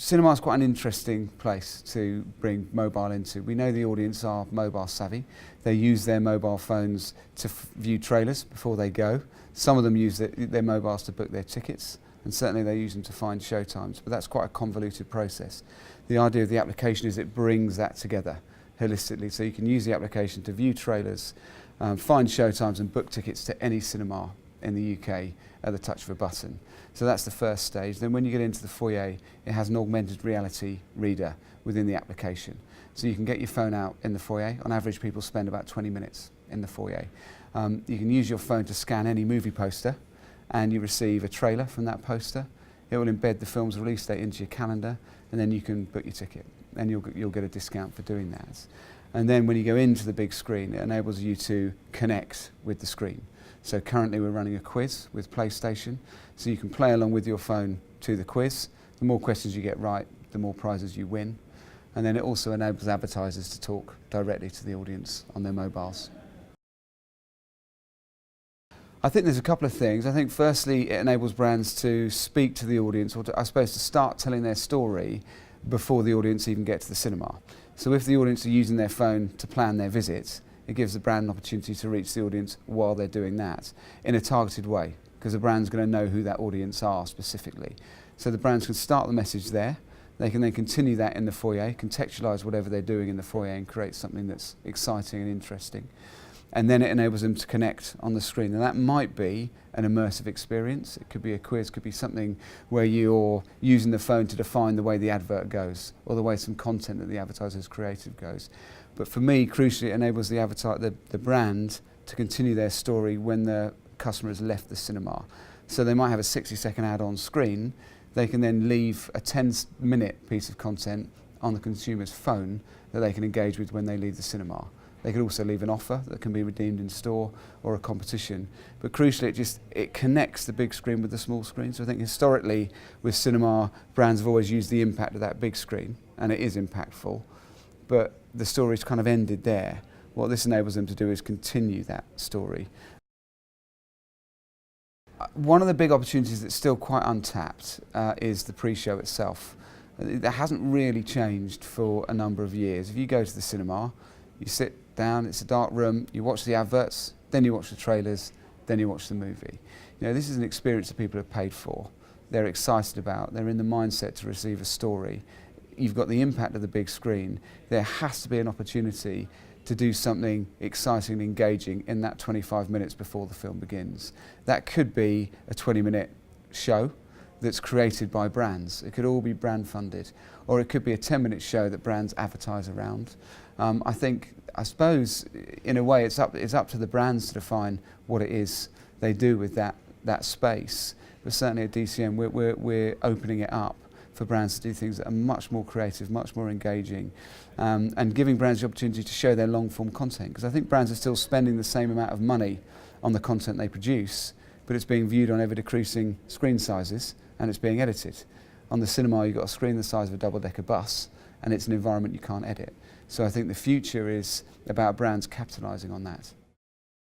Cinema is quite an interesting place to bring mobile into. We know the audience are mobile savvy. They use their mobile phones to view trailers before they go. Some of them use their mobiles to book their tickets, and certainly they use them to find showtimes, but that's quite a convoluted process. The idea of the application is it brings that together holistically, so you can use the application to view trailers, find showtimes and book tickets to any cinema in the UK at the touch of a button. So that's the first stage. Then when you get into the foyer, it has an augmented reality reader within the application. So you can get your phone out in the foyer. On average, people spend about 20 minutes in the foyer. You can use your phone to scan any movie poster, and you receive a trailer from that poster. It will embed the film's release date into your calendar, and then you can book your ticket, and you'll get a discount for doing that. And then when you go into the big screen, it enables you to connect with the screen. So currently we're running a quiz with PlayStation, so you can play along with your phone to the quiz. The more questions you get right, the more prizes you win. And then it also enables advertisers to talk directly to the audience on their mobiles. I think there's a couple of things. I think firstly it enables brands to speak to the audience, or I suppose to start telling their story before the audience even get to the cinema. So if the audience are using their phone to plan their visit, it gives the brand an opportunity to reach the audience while they're doing that in a targeted way, because the brand's going to know who that audience are specifically. So the brands can start the message there. They can then continue that in the foyer, contextualise whatever they're doing in the foyer and create something that's exciting and interesting. And then it enables them to connect on the screen. And that might be an immersive experience. It could be a quiz, could be something where you're using the phone to define the way the advert goes, or the way some content that the advertiser's creative goes. But for me, crucially, it enables the brand to continue their story when the customer has left the cinema. So they might have a 60-second ad on screen. They can then leave a 10-minute piece of content on the consumer's phone that they can engage with when they leave the cinema. They could also leave an offer that can be redeemed in store, or a competition. But crucially, it connects the big screen with the small screen. So I think historically with cinema, brands have always used the impact of that big screen, and it is impactful. But the story's kind of ended there. What this enables them to do is continue that story. One of the big opportunities that's still quite untapped is the pre-show itself. That hasn't really changed for a number of years. If you go to the cinema, you sit down, it's a dark room, you watch the adverts, then you watch the trailers, then you watch the movie. You know, this is an experience that people have paid for. They're excited about, they're in the mindset to receive a story. You've got the impact of the big screen. There has to be an opportunity to do something exciting and engaging in that 25 minutes before the film begins. That could be a 20-minute show that's created by brands. It could all be brand funded, or it could be a 10-minute show that brands advertise around. I suppose, in a way, it's up to the brands to define what it is they do with that space. But certainly at DCM, we're opening it up for brands to do things that are much more creative, much more engaging, and giving brands the opportunity to show their long-form content. Because I think brands are still spending the same amount of money on the content they produce, but it's being viewed on ever-decreasing screen sizes, and it's being edited. On the cinema, you've got a screen the size of a double-decker bus, and it's an environment you can't edit. So I think the future is about brands capitalising on that.